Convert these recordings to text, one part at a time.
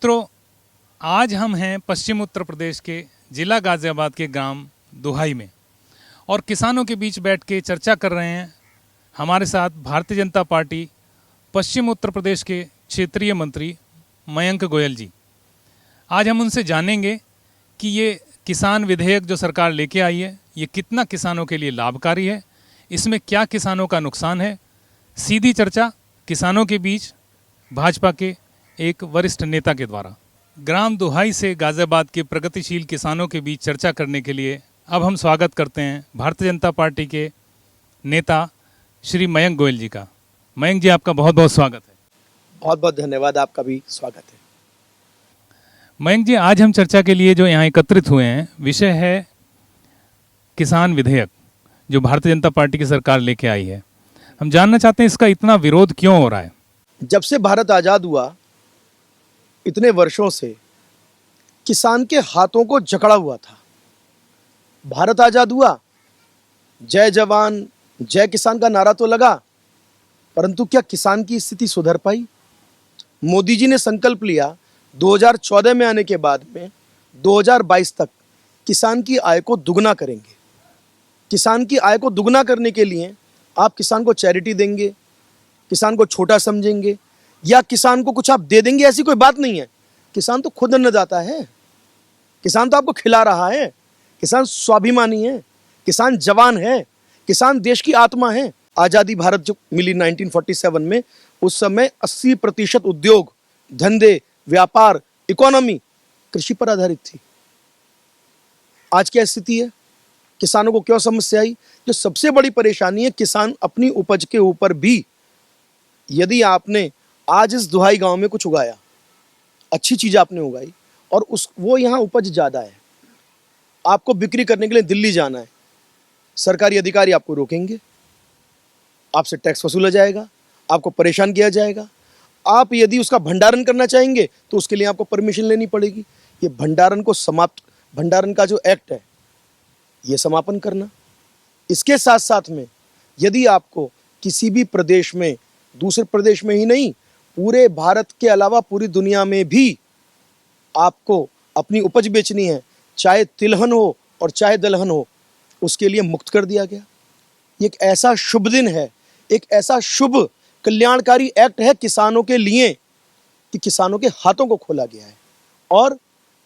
मित्रों, आज हम हैं पश्चिम उत्तर प्रदेश के जिला गाज़ियाबाद के ग्राम दुहाई में और किसानों के बीच बैठ के चर्चा कर रहे हैं। हमारे साथ भारतीय जनता पार्टी पश्चिम उत्तर प्रदेश के क्षेत्रीय मंत्री मयंक गोयल जी। आज हम उनसे जानेंगे कि ये किसान विधेयक जो सरकार लेके आई है, ये कितना किसानों के लिए लाभकारी है, इसमें क्या किसानों का नुकसान है। सीधी चर्चा किसानों के बीच भाजपा के एक वरिष्ठ नेता के द्वारा। ग्राम दुहाई से गाज़ियाबाद के प्रगतिशील किसानों के बीच चर्चा करने के लिए अब हम स्वागत करते हैं भारतीय जनता पार्टी के नेता श्री मयंक गोयल जी का। मयंक जी, आपका बहुत बहुत स्वागत है। बहुत बहुत धन्यवाद, आपका भी स्वागत है। मयंक जी, आज हम चर्चा के लिए जो यहाँ एकत्रित हुए हैं, विषय है किसान विधेयक जो भारतीय जनता पार्टी की सरकार लेके आई है। हम जानना चाहते हैं इसका इतना विरोध क्यों हो रहा है। जब से भारत आजाद हुआ, इतने वर्षों से किसान के हाथों को जकड़ा हुआ था। भारत आजाद हुआ, जय जवान जय किसान का नारा तो लगा, परंतु क्या किसान की स्थिति सुधर पाई? मोदी जी ने संकल्प लिया 2014 में आने के बाद में 2022 तक किसान की आय को दुगना करेंगे। किसान की आय को दुगना करने के लिए आप किसान को चैरिटी देंगे, किसान को छोटा समझेंगे या किसान को कुछ आप दे देंगे, ऐसी कोई बात नहीं है। किसान तो खुद अन्नदाता है, किसान तो आपको खिला रहा है, किसान स्वाभिमानी है, किसान जवान है, किसान देश की आत्मा है। आज़ादी भारत जो मिली 1947 में, उस समय 80% उद्योग, धंधे, व्यापार, इकोनॉमी कृषि पर आधारित थी। आज क्या स्थिति है? किसानों को क्यों समस्या आई? जो सबसे बड़ी परेशानी है, किसान अपनी उपज के ऊपर भी, यदि आपने आज इस दुहाई गांव में कुछ उगाया, अच्छी चीज आपने उगाई और वो यहाँ उपज ज्यादा है, आपको बिक्री करने के लिए दिल्ली जाना है, सरकारी अधिकारी आपको रोकेंगे, आपसे टैक्स वसूला जाएगा, आपको परेशान किया जाएगा। आप यदि उसका भंडारण करना चाहेंगे तो उसके लिए आपको परमिशन लेनी पड़ेगी। ये भंडारण का जो एक्ट है, ये समापन करना। इसके साथ साथ में यदि आपको किसी भी प्रदेश में, दूसरे प्रदेश में ही नहीं, पूरे भारत के अलावा पूरी दुनिया में भी आपको अपनी उपज बेचनी है, चाहे तिलहन हो और चाहे दलहन हो, उसके लिए मुक्त कर दिया गया। ये एक ऐसा शुभ दिन है, एक ऐसा शुभ कल्याणकारी एक्ट है किसानों के लिए कि किसानों के हाथों को खोला गया है और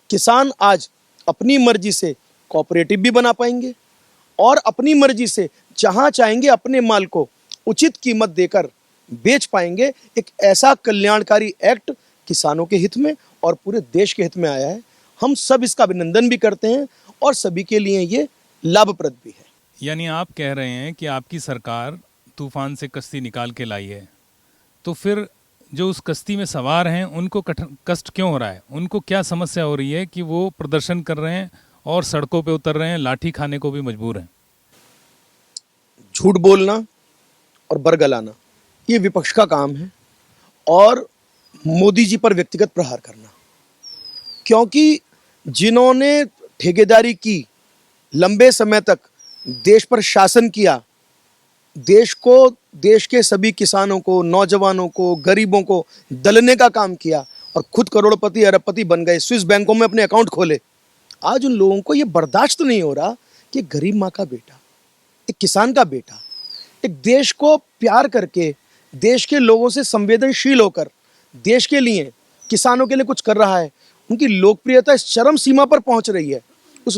किसान आज अपनी मर्जी से कोऑपरेटिव भी बना पाएंगे और अपनी मर्जी से जहां चाहेंगे अपने माल को उचित कीमत देकर बेच पाएंगे। एक ऐसा कल्याणकारी एक्ट किसानों के हित में और पूरे देश के हित में आया है। हम सब इसका अभिनंदन भी करते हैं और सभी के लिए ये लाभप्रद भी है। यानी आप कह रहे हैं कि आपकी सरकार तूफान से कश्ती निकाल के लाई है, तो फिर जो उस कश्ती में सवार हैं उनको कष्ट क्यों हो रहा है? उनको क्या समस्या हो रही है कि वो प्रदर्शन कर रहे हैं और सड़कों पे उतर रहे हैं, लाठी खाने को भी मजबूर हैं? झूठ बोलना और बरगलाना ये विपक्ष का काम है और मोदी जी पर व्यक्तिगत प्रहार करना, क्योंकि जिन्होंने ठेकेदारी की, लंबे समय तक देश पर शासन किया, देश को, देश के सभी किसानों को, नौजवानों को, गरीबों को दलने का काम किया और खुद करोड़पति अरबपति बन गए, स्विस बैंकों में अपने अकाउंट खोले। आज उन लोगों को यह बर्दाश्त नहीं हो रहा कि गरीब माँ का बेटा, एक किसान का बेटा, एक देश को प्यार करके, देश के लोगों से संवेदनशील होकर देश के लिए, किसानों के लिए कुछ कर रहा है। उनकी लोकप्रियता इस चरम सीमा पर पहुंच रही है। उस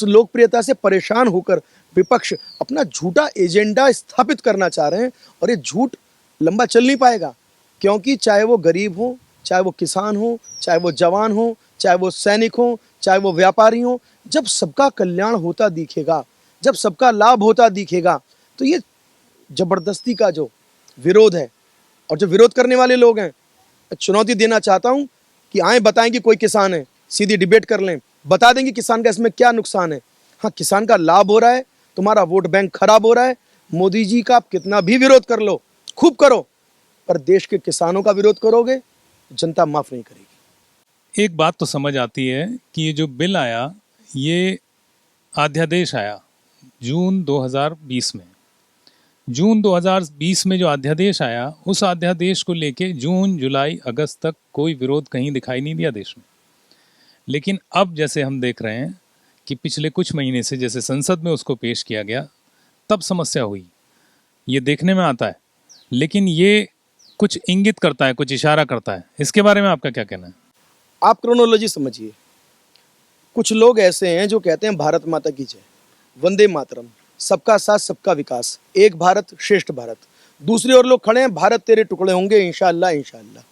लोकप्रियता से परेशान होकर विपक्ष अपना झूठा एजेंडा स्थापित करना चाह रहे हैं और ये झूठ लंबा चल नहीं पाएगा, क्योंकि चाहे वो गरीब हो, चाहे वो किसान हो, चाहे वो जवान हो, चाहे वो सैनिक हो, चाहे वो व्यापारी हो, जब सबका कल्याण होता दिखेगा, जब सबका लाभ होता दिखेगा, तो ये जबरदस्ती का जो विरोध है और जो विरोध करने वाले लोग हैं, मैं चुनौती देना चाहता हूं कि आए बताएं कि कोई किसान है, सीधी डिबेट कर लें, बता देंगे किसान का इसमें क्या नुकसान है। हाँ, किसान का लाभ हो रहा है, तुम्हारा वोट बैंक खराब हो रहा है। मोदी जी का आप कितना भी विरोध कर लो, खूब करो, पर देश के किसानों का विरोध करोगे, जनता माफ नहीं करेगी। एक बात तो समझ आती है कि ये जो बिल आया, ये अध्यादेश आया जून 2020 में, जून 2020 में जो अध्यादेश आया, उस अध्यादेश को लेके जून, जुलाई, अगस्त तक कोई विरोध कहीं दिखाई नहीं दिया देश में। लेकिन अब जैसे हम देख रहे हैं कि पिछले कुछ महीने से जैसे संसद में उसको पेश किया गया, तब समस्या हुई, ये देखने में आता है। लेकिन ये कुछ इंगित करता है, कुछ इशारा करता है। इसके बारे में आपका क्या कहना है? आप क्रोनोलॉजी समझिए। कुछ लोग ऐसे हैं जो कहते हैं भारत माता की जय, वंदे मातरम, सबका साथ सबका विकास, एक भारत श्रेष्ठ भारत। दूसरी ओर लोग खड़े हैं, भारत तेरे टुकड़े होंगे इंशाअल्लाह इंशाअल्लाह।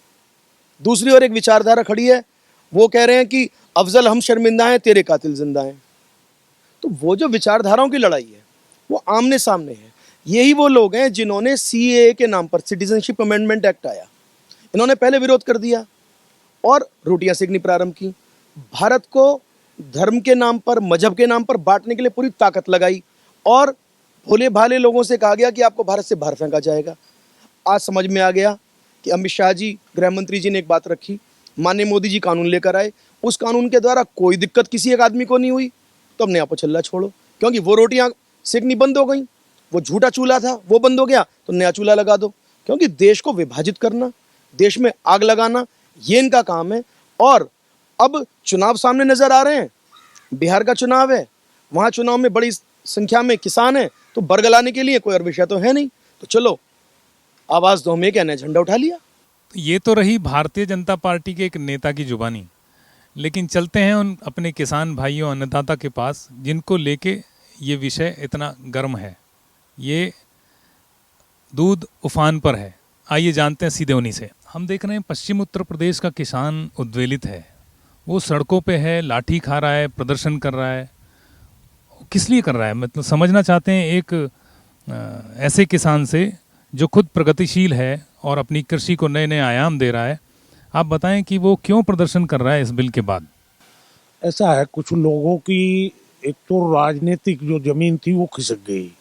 दूसरी ओर एक विचारधारा खड़ी है, वो कह रहे हैं कि अफजल हम शर्मिंदा हैं, तेरे कातिल जिंदा हैं। तो वो जो विचारधाराओं की लड़ाई है वो आमने सामने है। यही वो लोग हैं जिन्होंने सीएए के नाम पर, सिटीजनशिप अमेंडमेंट एक्ट आया, इन्होंने पहले विरोध कर दिया और रोटियां सेकनी प्रारंभ की। भारत को धर्म के नाम पर, मजहब के नाम पर बांटने के लिए पूरी ताकत लगाई और भोले भाले लोगों से कहा गया कि आपको भारत से बाहर फेंका जाएगा। आज समझ में आ गया कि अमित शाह जी, गृह मंत्री जी ने एक बात रखी, माननीय मोदी जी कानून लेकर आए, उस कानून के द्वारा कोई दिक्कत किसी एक आदमी को नहीं हुई, तो अब नया पछल्ला छोड़ो, क्योंकि वो रोटियां सेकनी बंद हो गई, वो झूठा चूल्हा था वो बंद हो गया, तो नया चूल्हा लगा दो। क्योंकि देश को विभाजित करना, देश में आग लगाना, ये इनका काम है। और अब चुनाव सामने नजर आ रहे हैं, बिहार का चुनाव है, वहां चुनाव में बड़ी संख्या में किसान हैं, तो बरगलाने के लिए कोई और विषय तो है नहीं, तो चलो आवाज दो, में क्या नया झंडा उठा लिया। ये तो रही भारतीय जनता पार्टी के एक नेता की जुबानी। लेकिन चलते हैं उन अपने किसान भाइयों, अन्नदाता के पास, जिनको लेके ये विषय इतना गर्म है, ये दूध उफान पर है। आइए जानते हैं सीधे उन्हीं से। हम देख रहे हैं पश्चिम उत्तर प्रदेश का किसान उद्वेलित है, वो सड़कों पे है, लाठी खा रहा है, प्रदर्शन कर रहा है। किस लिए कर रहा है, मतलब समझना चाहते हैं एक ऐसे किसान से जो खुद प्रगतिशील है और अपनी कृषि को नए नए आयाम दे रहा है। आप बताएं कि वो क्यों प्रदर्शन कर रहा है इस बिल के बाद? ऐसा है, कुछ लोगों की एक तो राजनीतिक जो जमीन थी वो खिसक गई,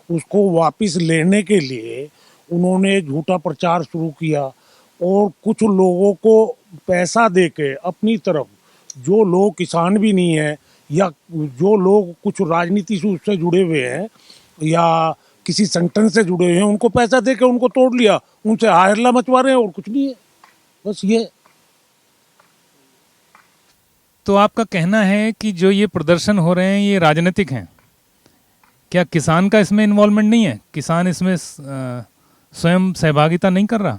उसको वापस लेने के लिए उन्होंने झूठा प्रचार शुरू किया और कुछ लोगों को पैसा देके अपनी तरफ, जो लोग किसान भी नहीं है या जो लोग कुछ राजनीति से उससे जुड़े हुए हैं या किसी संगठन से जुड़े हुए हैं, उनको पैसा देके उनको तोड़ लिया, उनसे हाय हल्ला मचवा रहे हैं और कुछ नहीं है, बस ये। तो आपका कहना है कि जो ये प्रदर्शन हो रहे हैं ये राजनीतिक हैं? क्या किसान का इसमें इन्वॉल्वमेंट नहीं है? किसान इसमें स्वयं सहभागिता नहीं कर रहा?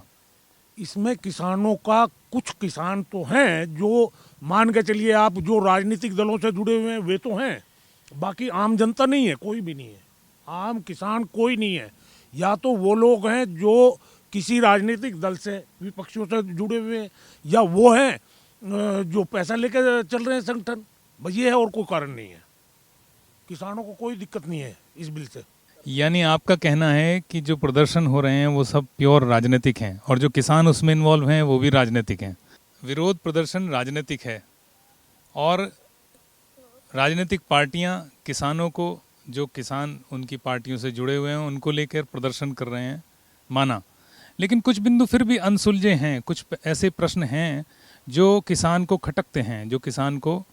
इसमें किसानों का, कुछ किसान तो हैं जो मान के चलिए आप, जो राजनीतिक दलों से जुड़े हुए हैं वे तो हैं, बाकी आम जनता नहीं है, कोई भी नहीं है, आम किसान कोई नहीं है। या तो वो लोग हैं जो किसी राजनीतिक दल से, विपक्षियों से जुड़े हुए हैं, या वो हैं जो पैसा लेकर चल रहे हैं संगठन, बस ये है, और कोई कारण नहीं है। किसानों को कोई दिक्कत नहीं है इस बिल से। यानी आपका कहना है कि जो प्रदर्शन हो रहे हैं वो सब प्योर राजनीतिक हैं और जो किसान उसमें इन्वॉल्व हैं वो भी राजनीतिक हैं। विरोध प्रदर्शन राजनीतिक है और राजनीतिक पार्टियां किसानों को, जो किसान उनकी पार्टियों से जुड़े हुए हैं, उनको लेकर प्रदर्शन कर रहे हैं, माना। लेकिन कुछ बिंदु फिर भी अनसुलझे हैं, कुछ ऐसे प्रश्न हैं जो किसान को खटकते हैं, जो किसान को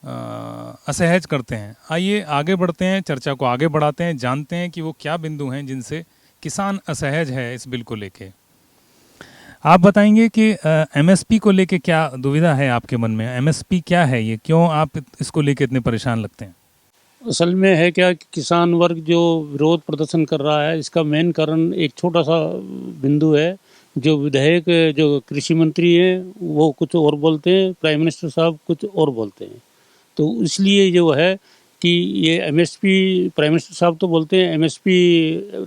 असहज करते हैं। आइए आगे बढ़ते हैं, चर्चा को आगे बढ़ाते हैं, जानते हैं कि वो क्या बिंदु हैं जिनसे किसान असहज है इस बिल को लेके। आप बताएंगे कि एमएसपी को लेके क्या दुविधा है आपके मन में? एमएसपी क्या है, ये क्यों आप इसको लेके इतने परेशान लगते हैं? असल में है क्या कि किसान वर्ग जो विरोध प्रदर्शन कर रहा है, इसका मेन कारण एक छोटा सा बिंदु है। जो विधायक, जो कृषि मंत्री हैं वो कुछ और बोलते हैं, प्राइम मिनिस्टर साहब कुछ और बोलते हैं। तो इसलिए जो है कि ये एमएसपी, प्राइम मिनिस्टर साहब तो बोलते हैं एमएसपी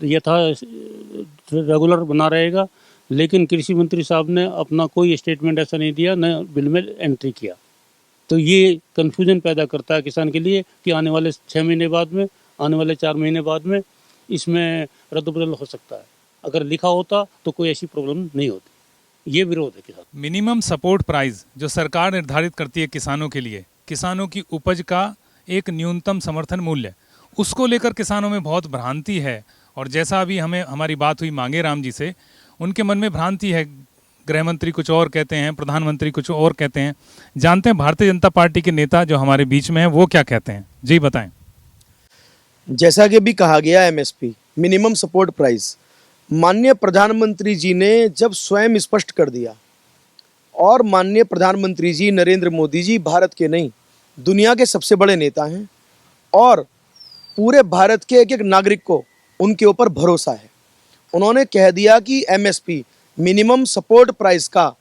यथा रेगुलर बना रहेगा, लेकिन कृषि मंत्री साहब ने अपना कोई स्टेटमेंट ऐसा नहीं दिया, न बिल में एंट्री किया। तो ये कन्फ्यूजन पैदा करता है किसान के लिए कि आने वाले 6 महीने बाद में, आने वाले 4 महीने बाद में इसमें रद्द बदल हो सकता है। अगर लिखा होता तो कोई ऐसी प्रॉब्लम नहीं होती। ये विरोध है किसान। मिनिमम सपोर्ट प्राइस जो सरकार निर्धारित करती है किसानों के लिए, किसानों की उपज का एक न्यूनतम समर्थन मूल्य, उसको लेकर किसानों में बहुत भ्रांति है। और जैसा अभी हमारी बात हुई मांगे राम जी से, उनके मन में भ्रांति है। गृह मंत्री कुछ और कहते हैं, प्रधानमंत्री कुछ और कहते हैं। जानते हैं भारतीय जनता पार्टी के नेता जो हमारे बीच में है वो क्या कहते हैं। जी बताएं। जैसा कि भी कहा गया एमएसपी, मिनिमम सपोर्ट प्राइस माननीय प्रधानमंत्री जी ने जब स्वयं स्पष्ट कर दिया, और माननीय प्रधानमंत्री जी नरेंद्र मोदी जी भारत के नहीं दुनिया के सबसे बड़े नेता हैं, और पूरे भारत के एक एक नागरिक को उनके ऊपर भरोसा है। उन्होंने कह दिया कि एमएसपी मिनिमम सपोर्ट प्राइस का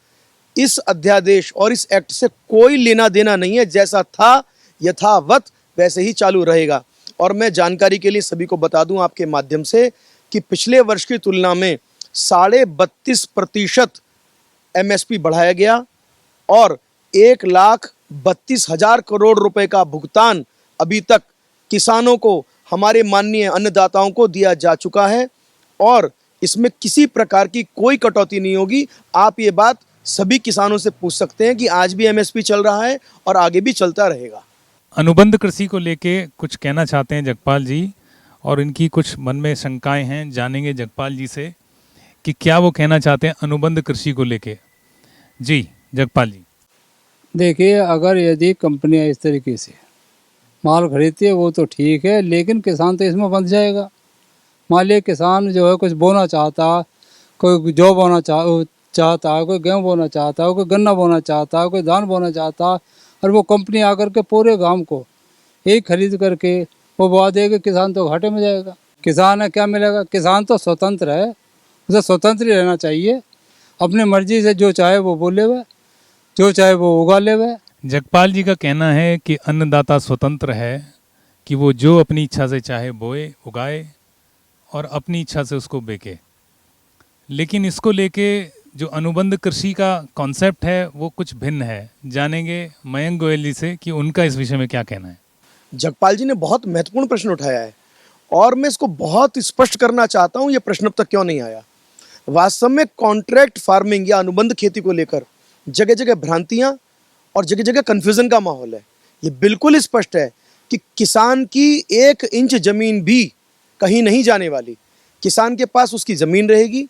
इस अध्यादेश और इस एक्ट से कोई लेना देना नहीं है, जैसा था यथावत वैसे ही चालू रहेगा। और मैं जानकारी के लिए सभी को बता दूं आपके माध्यम से कि पिछले वर्ष की तुलना में 32.5% एमएसपी बढ़ाया गया और 1,32,000 करोड़ रुपए का भुगतान अभी तक किसानों को, हमारे माननीय अन्नदाताओं को दिया जा चुका है, और इसमें किसी प्रकार की कोई कटौती नहीं होगी। आप ये बात सभी किसानों से पूछ सकते हैं कि आज भी एमएसपी चल रहा है और आगे भी चलता रहेगा। अनुबंध कृषि को लेके कुछ कहना चाहते हैं जगपाल जी, और इनकी कुछ मन में शंकाएं हैं, जानेंगे जगपाल जी से कि क्या वो कहना चाहते हैं अनुबंध कृषि को लेके। जी जगपाल जी। देखिए, अगर यदि कंपनियां इस तरीके से माल खरीदती है वो तो ठीक है, लेकिन किसान तो इसमें फंस जाएगा। मान लीजिए किसान जो है कुछ बोना चाहता, कोई जौ बोना चाहता है, कोई गेहूँ बोना चाहता है, कोई गन्ना बोना चाहता है, कोई धान बोना चाहता है, और वो कंपनी आकर के पूरे गांव को एक खरीद करके वो बोआ देगी, किसान तो घाटे में जाएगा। किसान है क्या मिलेगा? किसान तो स्वतंत्र है, उसे स्वतंत्र ही रहना चाहिए। अपनी मर्जी से जो चाहे वो बोले वह, जो चाहे वो उगा ले वह। जगपाल जी का कहना है कि अन्नदाता स्वतंत्र है कि वो जो अपनी इच्छा से चाहे बोए, उगाए और अपनी इच्छा से उसको बेचे। लेकिन इसको लेके जो अनुबंध कृषि का कॉन्सेप्ट है वो कुछ भिन्न है। जानेंगे मयंक गोयल जी से कि उनका इस विषय में क्या कहना है। जगपाल जी ने बहुत महत्वपूर्ण प्रश्न उठाया है और मैं इसको बहुत स्पष्ट करना चाहता हूं, ये प्रश्न अब तक क्यों नहीं आया। वास्तव में कॉन्ट्रैक्ट फार्मिंग या अनुबंध खेती को लेकर जगह जगह भ्रांतियां और जगह जगह कंफ्यूजन का माहौल है। ये बिल्कुल स्पष्ट है कि किसान की 1 इंच जमीन भी कहीं नहीं जाने वाली। किसान के पास उसकी जमीन रहेगी,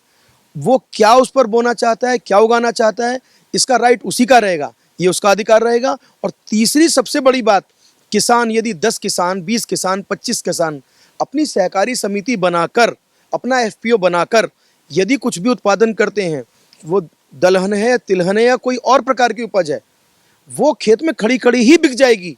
वो क्या उस पर बोना चाहता है, क्या उगाना चाहता है, इसका राइट उसी का रहेगा, ये उसका अधिकार रहेगा। और तीसरी सबसे बड़ी बात, किसान यदि 10 किसान, 20 किसान, 25 किसान अपनी सहकारी समिति बनाकर, अपना एफपीओ बनाकर यदि कुछ भी उत्पादन करते हैं, वो दलहन है, तिलहन है या कोई और प्रकार की उपज है, वो खेत में खड़ी खड़ी ही बिक जाएगी।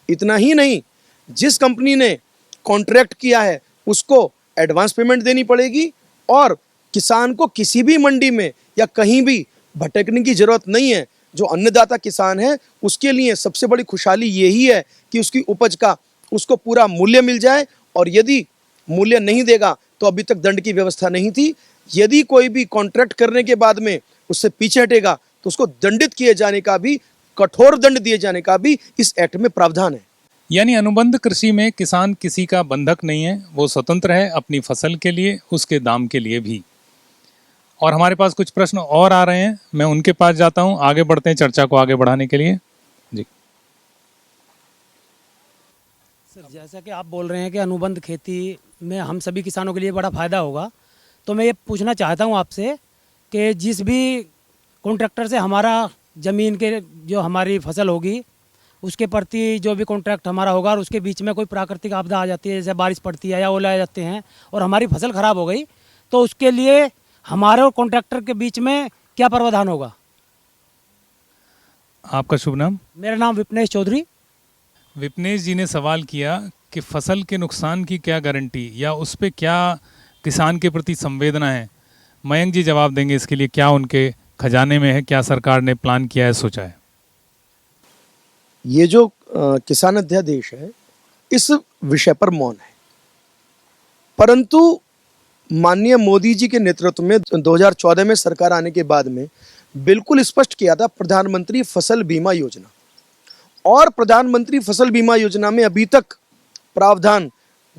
इतना ही नहीं, जिस कंपनी ने कॉन्ट्रैक्ट किया है उसको एडवांस पेमेंट देनी पड़ेगी और किसान को किसी भी मंडी में या कहीं भी भटकने की जरूरत नहीं है। जो अन्नदाता किसान है उसके लिए सबसे बड़ी खुशहाली यही है कि उसकी उपज का उसको पूरा मूल्य मिल जाए, और यदि मूल्य नहीं देगा तो अभी तक दंड की व्यवस्था नहीं थी। यदि कोई भी कॉन्ट्रैक्ट करने के बाद में उससे पीछे हटेगा तो उसको दंडित किए जाने का भी, कठोर दंड दिए जाने का भी इस एक्ट में प्रावधान है। यानी अनुबंध कृषि में किसान किसी का बंधक नहीं है, वो स्वतंत्र है अपनी फसल के लिए, उसके दाम के लिए भी। और हमारे पास कुछ प्रश्न और आ रहे हैं, मैं उनके पास जाता हूं। आगे बढ़ते हैं चर्चा को आगे बढ़ाने के लिए। जी सर, जैसा कि आप बोल रहे हैं कि अनुबंध खेती में हम सभी किसानों के लिए बड़ा फ़ायदा होगा, तो मैं ये पूछना चाहता हूँ आपसे कि जिस भी कॉन्ट्रैक्टर से हमारा ज़मीन के जो हमारी फसल होगी उसके प्रति जो भी कॉन्ट्रैक्ट हमारा होगा, और उसके बीच में कोई प्राकृतिक आपदा आ जाती है, जैसे बारिश पड़ती है या ओले आ जाते हैं और हमारी फसल ख़राब हो गई, तो उसके लिए हमारे और कॉन्ट्रैक्टर के बीच में क्या प्रावधान होगा? आपका शुभ नाम? मेरा नाम विपनेश चौधरी। विपनेश जी ने सवाल किया कि फसल के नुकसान की क्या गारंटी या उस पे क्या किसान के प्रति संवेदना है। मयंक जी जवाब देंगे इसके लिए, क्या उनके खजाने में है, क्या सरकार ने प्लान किया है, सोचा है। ये जो किसान अध्यादेश है इस विषय पर मौन है, परंतु माननीय मोदी जी के नेतृत्व में 2014 में सरकार आने के बाद में बिल्कुल स्पष्ट किया था प्रधानमंत्री फसल बीमा योजना। और प्रधानमंत्री फसल बीमा योजना में अभी तक प्रावधान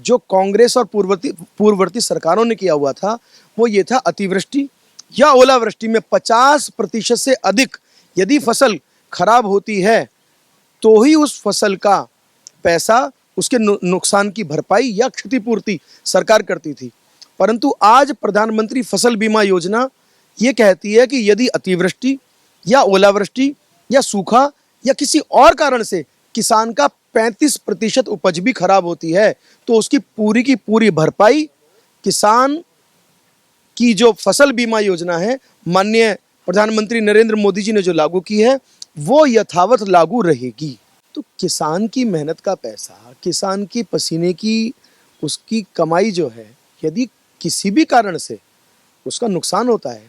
जो कांग्रेस और पूर्ववर्ती सरकारों ने किया हुआ था वो ये था, अतिवृष्टि या ओलावृष्टि में 50% से अधिक यदि फसल खराब होती है तो ही उस फसल का पैसा, उसके नुकसान की भरपाई या क्षतिपूर्ति सरकार करती थी। परंतु आज प्रधानमंत्री फसल बीमा योजना ये कहती है कि यदि अतिवृष्टि या ओलावृष्टि या सूखा या किसी और कारण से किसान का 35% उपज भी खराब होती है तो उसकी पूरी की पूरी भरपाई किसान की जो फसल बीमा योजना है माननीय प्रधानमंत्री नरेंद्र मोदी जी ने जो लागू की है वो यथावत लागू रहेगी। तो किसान की मेहनत का पैसा, किसान की पसीने की उसकी कमाई जो है, यदि किसी भी कारण से उसका नुकसान होता है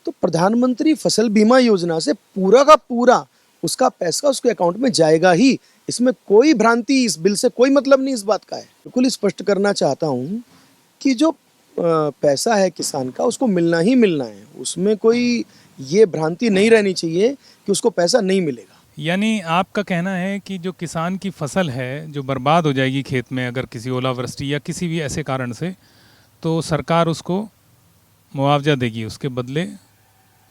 तो प्रधानमंत्री फसल बीमा योजना से पूरा का पूरा उसका पैसा उसके अकाउंट में जाएगा ही। इसमें कोई भ्रांति, इस बिल से कोई मतलब नहीं इस बात का है। बिल्कुल स्पष्ट करना चाहता हूँ कि जो पैसा है किसान का उसको मिलना ही मिलना है, उसमें कोई ये भ्रांति नहीं रहनी चाहिए कि उसको पैसा नहीं मिलेगा। यानी आपका कहना है कि जो किसान की फसल है जो बर्बाद हो जाएगी खेत में अगर किसी ओलावृष्टि या किसी भी ऐसे कारण से, तो सरकार उसको मुआवजा देगी, उसके बदले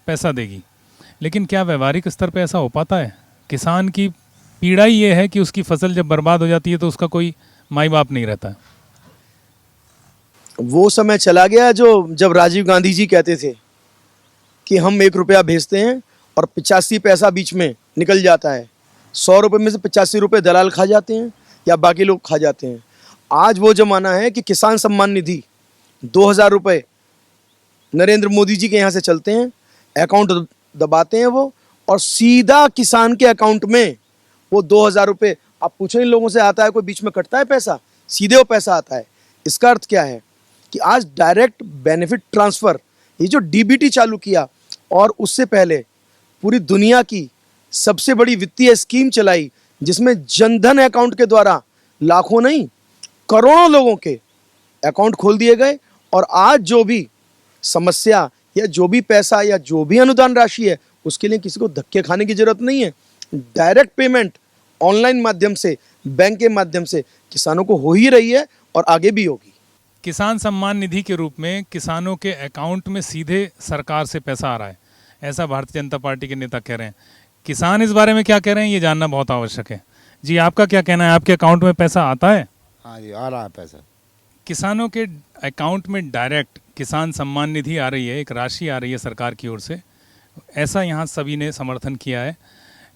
पैसा देगी। लेकिन क्या व्यवहारिक स्तर पे ऐसा हो पाता है? किसान की पीड़ा ही ये है कि उसकी फसल जब बर्बाद हो जाती है तो उसका कोई माई बाप नहीं रहता है। वो समय चला गया जब राजीव गांधी जी कहते थे कि हम 1 रुपया भेजते हैं और 85 पैसा बीच में निकल जाता है, 100 रुपये में से 85 रुपये दलाल खा जाते हैं या बाकी लोग खा जाते हैं। आज वो जमाना है कि किसान सम्मान निधि 2000 रुपये नरेंद्र मोदी जी के यहाँ से चलते हैं, अकाउंट दबाते हैं वो, और सीधा किसान के अकाउंट में वो 2000 रुपये, आप पूछो इन लोगों से, आता है कोई बीच में कटता है पैसा? सीधे वो पैसा आता है। इसका अर्थ क्या है कि आज डायरेक्ट बेनिफिट ट्रांसफ़र, ये जो डीबीटी चालू किया और उससे पहले पूरी दुनिया की सबसे बड़ी वित्तीय स्कीम चलाई जिसमें जनधन अकाउंट के द्वारा लाखों नहीं करोड़ों लोगों के अकाउंट खोल दिए गए। और आज जो भी समस्या या जो भी पैसा या जो भी अनुदान राशि है उसके लिए किसी को धक्के खाने की जरूरत नहीं है। डायरेक्ट पेमेंट ऑनलाइन माध्यम से, बैंक के माध्यम से किसानों को हो ही रही है और आगे भी होगी। किसान सम्मान निधि के रूप में किसानों के अकाउंट में सीधे सरकार से पैसा आ रहा है, ऐसा भारतीय जनता पार्टी के नेता कह रहे हैं। किसान इस बारे में क्या कह रहे हैं ये जानना बहुत आवश्यक है। जी, आपका क्या कहना है? आपके अकाउंट में पैसा आता है? हाँ जी, आ रहा है पैसा। किसानों के अकाउंट में डायरेक्ट किसान सम्मान निधि आ रही है, एक राशि आ रही है सरकार की ओर से, ऐसा यहाँ सभी ने समर्थन किया है।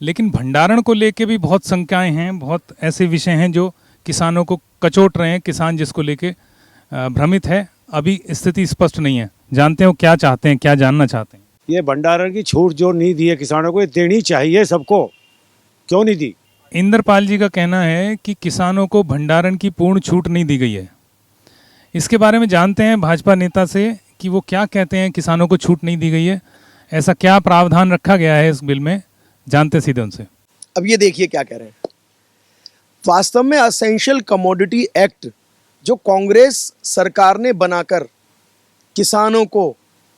लेकिन भंडारण को लेके भी बहुत शंकाएं हैं, बहुत ऐसे विषय हैं जो किसानों को कचोट रहे हैं। किसान जिसको लेके भ्रमित है, अभी स्थिति स्पष्ट नहीं है। जानते हो क्या चाहते हैं, क्या जानना चाहते हैं? ये भंडारण की छूट जो नहीं दी है किसानों को, ये देनी चाहिए सबको, क्यों नहीं दी? इंद्रपाल जी का कहना है कि किसानों को भंडारण की पूर्ण छूट नहीं दी गई है। इसके बारे में जानते हैं भाजपा नेता से कि वो क्या कहते हैं, किसानों को छूट नहीं दी गई है, ऐसा क्या प्रावधान रखा गया है इस बिल में, जानते सीधे उनसे। अब ये देखिए क्या कह रहे हैं। वास्तव में असेंशियल कमोडिटी एक्ट जो कांग्रेस सरकार ने बनाकर किसानों को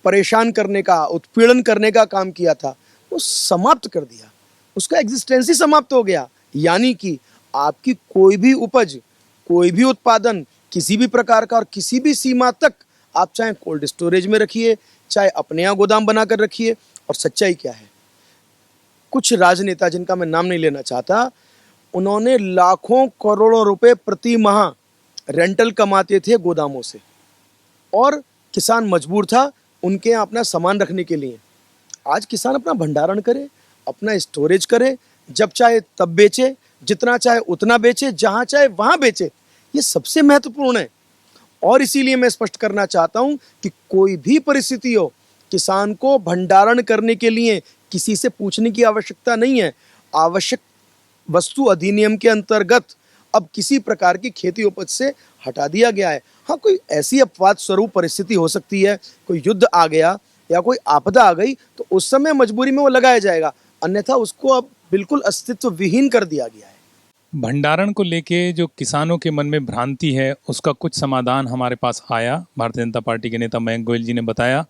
परेशान करने का, उत्पीड़न करने का काम किया था, वो समाप्त कर दिया, उसका एग्जिस्टेंस ही समाप्त हो गया। यानी कि आपकी कोई भी उपज, कोई भी उत्पादन किसी भी प्रकार का और किसी भी सीमा तक आप चाहे कोल्ड स्टोरेज में रखिए, चाहे अपने यहाँ गोदाम बनाकर रखिए। और सच्चाई क्या है, कुछ राजनेता जिनका मैं नाम नहीं लेना चाहता, उन्होंने लाखों करोड़ों रुपए प्रति माह रेंटल कमाते थे गोदामों से, और किसान मजबूर था उनके यहाँ अपना सामान रखने के लिए। आज किसान अपना भंडारण करे, अपना स्टोरेज करे, जब चाहे तब बेचे, जितना चाहे उतना बेचे, जहाँ चाहे वहाँ बेचे। ये सबसे महत्वपूर्ण है। और इसीलिए मैं स्पष्ट करना चाहता हूँ कि कोई भी परिस्थिति हो, किसान को भंडारण करने के लिए किसी से पूछने की आवश्यकता नहीं है। आवश्यक वस्तु अधिनियम के अंतर्गत अब किसी प्रकार की खेती उपज से हटा दिया गया है। हाँ, कोई ऐसी अपवाद स्वरूप परिस्थिति हो सकती है, कोई युद्ध आ गया या कोई आपदा आ गई, तो उस समय मजबूरी में वो लगाया जाएगा, अन्यथा उसको अब बिल्कुल अस्तित्व विहीन कर दिया गया है। भंडारण को लेके जो किसानों के मन में भ्रांति है उसका कुछ समाधान हमारे पास आया। भारतीय जनता पार्टी के नेता मयंक गोयल जी ने बताया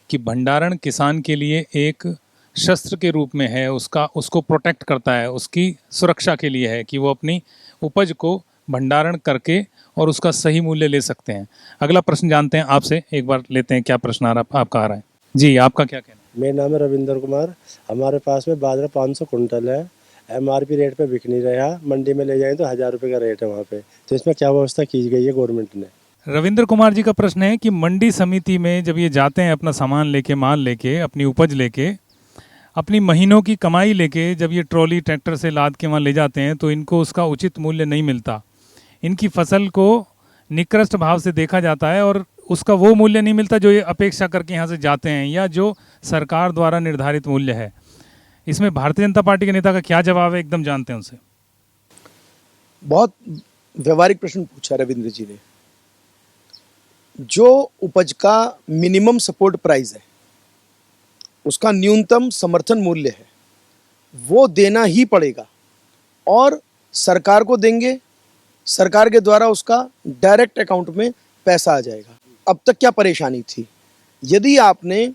कि भंडारण किसान के लिए एक शस्त्र के रूप में है, उसको प्रोटेक्ट करता है, उसकी सुरक्षा के लिए है कि वो अपनी उपज को भंडारण करके और उसका सही मूल्य ले सकते हैं। अगला प्रश्न जानते हैं आपसे, एक बार लेते हैं क्या प्रश्न आपका आ रहा है। जी, आपका क्या कहना है? मेरा नाम है रविंद्र कुमार। हमारे पास में बाजरा 500 कुंटल है, एमआरपी रेट पे बिक नहीं रहा, मंडी में ले जाएं तो 1000 रुपये का रेट है वहाँ पे, तो इसमें क्या व्यवस्था की गई है गवर्नमेंट ने? रविंद्र कुमार जी का प्रश्न है कि मंडी समिति में जब ये जाते हैं अपना सामान लेके, माल लेके, अपनी उपज लेके, अपनी महीनों की कमाई लेके, जब ये ट्रॉली ट्रैक्टर से लाद के वहाँ ले जाते हैं तो इनको उसका उचित मूल्य नहीं मिलता। इनकी फसल को निकृष्ट भाव से देखा जाता है और उसका वो मूल्य नहीं मिलता जो ये अपेक्षा करके यहाँ से जाते हैं, या जो सरकार द्वारा निर्धारित मूल्य है। इसमें भारतीय जनता पार्टी के नेता का क्या जवाब है, एकदम जानते हैं उनसे। बहुत व्यवहारिक प्रश्न पूछा रविंद्र जी ने। जो उपज का मिनिमम सपोर्ट प्राइस है, उसका न्यूनतम समर्थन मूल्य है, वो देना ही पड़ेगा और सरकार को देंगे, सरकार के द्वारा उसका डायरेक्ट अकाउंट में पैसा आ जाएगा। अब तक क्या परेशानी थी? यदि आपने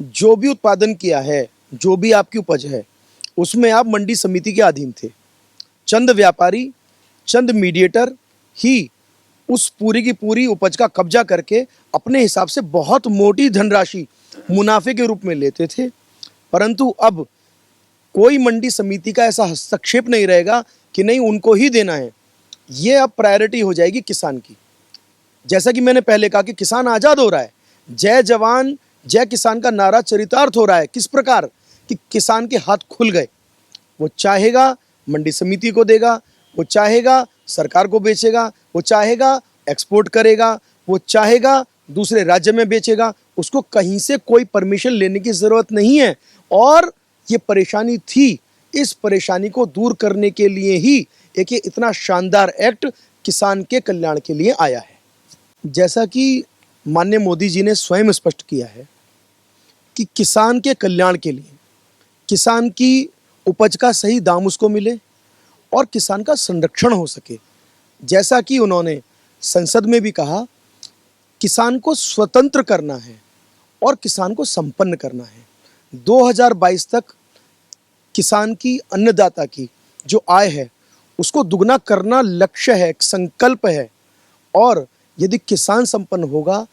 जो भी उत्पादन किया है, जो भी आपकी उपज है, उसमें आप मंडी समिति के अधीन थे। चंद व्यापारी, चंद मीडिएटर ही उस पूरी की पूरी उपज का कब्जा करके अपने हिसाब से बहुत मोटी धनराशि मुनाफे के रूप में लेते थे। परंतु अब कोई मंडी समिति का ऐसा हस्तक्षेप नहीं रहेगा कि नहीं उनको ही देना है। ये अब प्रायोरिटी हो जाएगी किसान की। जैसा कि मैंने पहले कहा कि किसान आज़ाद हो रहा है, जय जवान जय किसान का नारा चरितार्थ हो रहा है। किस प्रकार कि किसान के हाथ खुल गए। वो चाहेगा मंडी समिति को देगा, वो चाहेगा सरकार को बेचेगा, वो चाहेगा एक्सपोर्ट करेगा, वो चाहेगा दूसरे राज्य में बेचेगा। उसको कहीं से कोई परमिशन लेने की ज़रूरत नहीं है। और ये परेशानी थी, इस परेशानी को दूर करने के लिए ही एक ये इतना शानदार एक्ट किसान के कल्याण के लिए आया है। जैसा कि माननीय मोदी जी ने स्वयं स्पष्ट किया है कि किसान के कल्याण के लिए, किसान की उपज का सही दाम उसको मिले और किसान का संरक्षण हो सके। जैसा कि उन्होंने संसद में भी कहा, किसान को स्वतंत्र करना है और किसान को संपन्न करना है। 2022 तक किसान की, अन्नदाता की जो आय है उसको दुगना करना लक्ष्य है, एक संकल्प है। और यदि किसान संपन्न होगा,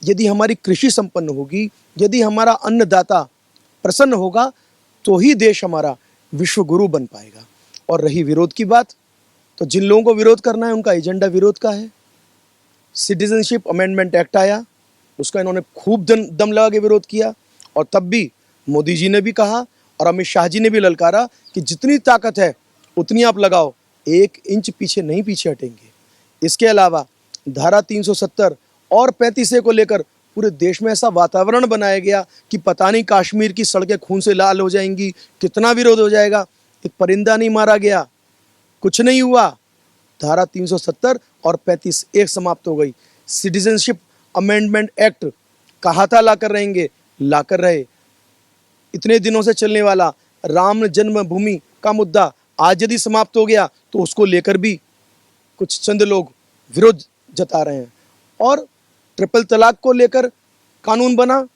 यदि हमारी कृषि संपन्न होगी, यदि हमारा अन्नदाता प्रसन्न होगा, तो ही देश हमारा विश्व गुरु बन पाएगा। और रही विरोध की बात, तो जिन लोगों को विरोध करना है उनका एजेंडा विरोध का है। सिटीजनशिप अमेंडमेंट एक्ट आया, उसका इन्होंने खूब दम लगा के विरोध किया। और तब भी मोदी जी ने भी कहा और अमित शाह जी ने भी ललकारा कि जितनी ताकत है उतनी आप लगाओ, 1 इंच पीछे नहीं पीछे हटेंगे। इसके अलावा धारा 370 और 35A को लेकर पूरे देश में ऐसा वातावरण बनाया गया कि पता नहीं कश्मीर की सड़कें खून से लाल हो जाएंगी, कितना विरोध हो जाएगा। एक परिंदा नहीं मारा गया, कुछ नहीं हुआ। धारा 370 और 35A समाप्त हो गई। सिटीजनशिप अमेंडमेंट एक्ट कहा था लाकर रहेंगे, लाकर रहे। इतने दिनों से चलने वाला राम जन्मभूमि का मुद्दा आज यदि समाप्त हो गया तो उसको लेकर भी कुछ चंद लोग विरोध जता रहे हैं। और ट्रिपल तलाक को लेकर कानून बना,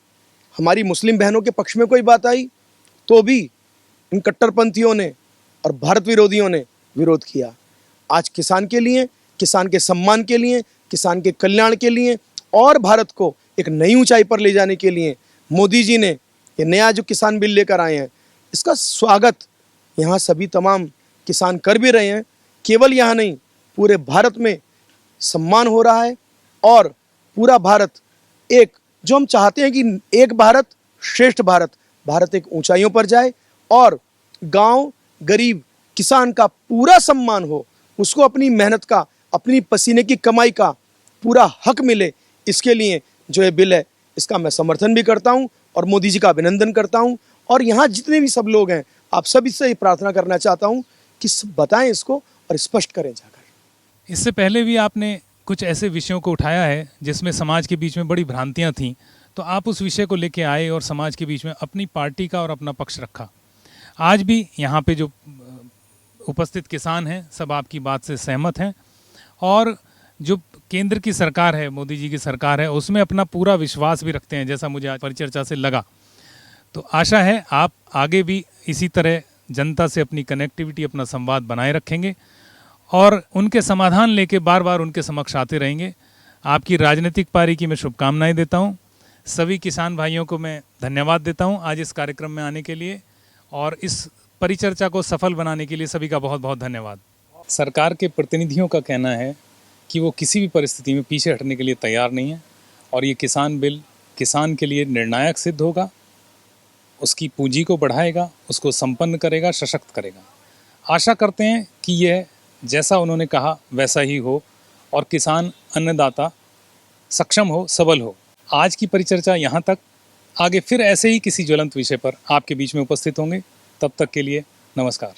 हमारी मुस्लिम बहनों के पक्ष में कोई बात आई तो भी इन कट्टरपंथियों ने और भारत विरोधियों ने विरोध किया। आज किसान के लिए, किसान के सम्मान के लिए, किसान के कल्याण के लिए और भारत को एक नई ऊंचाई पर ले जाने के लिए मोदी जी ने ये नया जो किसान बिल लेकर आए हैं, इसका स्वागत यहाँ सभी तमाम किसान कर भी रहे हैं। केवल यहाँ नहीं, पूरे भारत में सम्मान हो रहा है। और पूरा भारत एक, जो हम चाहते हैं कि एक भारत श्रेष्ठ भारत, भारत एक ऊंचाइयों पर जाए और गांव, गरीब, किसान का पूरा सम्मान हो, उसको अपनी मेहनत का, अपनी पसीने की कमाई का पूरा हक मिले। इसके लिए जो ये बिल है, इसका मैं समर्थन भी करता हूं और मोदी जी का अभिनंदन करता हूं। और यहाँ जितने भी सब लोग हैं, आप सभी से प्रार्थना करना चाहता हूं कि बताएं इसको और स्पष्ट करें जाकर। इससे पहले भी आपने कुछ ऐसे विषयों को उठाया है जिसमें समाज के बीच में बड़ी भ्रांतियां थीं, तो आप उस विषय को लेके आए और समाज के बीच में अपनी पार्टी का और अपना पक्ष रखा। आज भी यहाँ पे जो उपस्थित किसान हैं सब आपकी बात से सहमत हैं और जो केंद्र की सरकार है, मोदी जी की सरकार है, उसमें अपना पूरा विश्वास भी रखते हैं, जैसा मुझे आज परिचर्चा से लगा। तो आशा है आप आगे भी इसी तरह जनता से अपनी कनेक्टिविटी, अपना संवाद बनाए रखेंगे और उनके समाधान लेके बार बार उनके समक्ष आते रहेंगे। आपकी राजनीतिक पारी की मैं शुभकामनाएं देता हूं। सभी किसान भाइयों को मैं धन्यवाद देता हूं आज इस कार्यक्रम में आने के लिए और इस परिचर्चा को सफल बनाने के लिए सभी का बहुत बहुत धन्यवाद। सरकार के प्रतिनिधियों का कहना है कि वो किसी भी परिस्थिति में पीछे हटने के लिए तैयार नहीं है और ये किसान बिल किसान के लिए निर्णायक सिद्ध होगा, उसकी पूंजी को बढ़ाएगा, उसको संपन्न करेगा, सशक्त करेगा। आशा करते हैं कि यह जैसा उन्होंने कहा वैसा ही हो और किसान, अन्नदाता सक्षम हो, सबल हो। आज की परिचर्चा यहाँ तक। आगे फिर ऐसे ही किसी ज्वलंत विषय पर आपके बीच में उपस्थित होंगे। तब तक के लिए नमस्कार।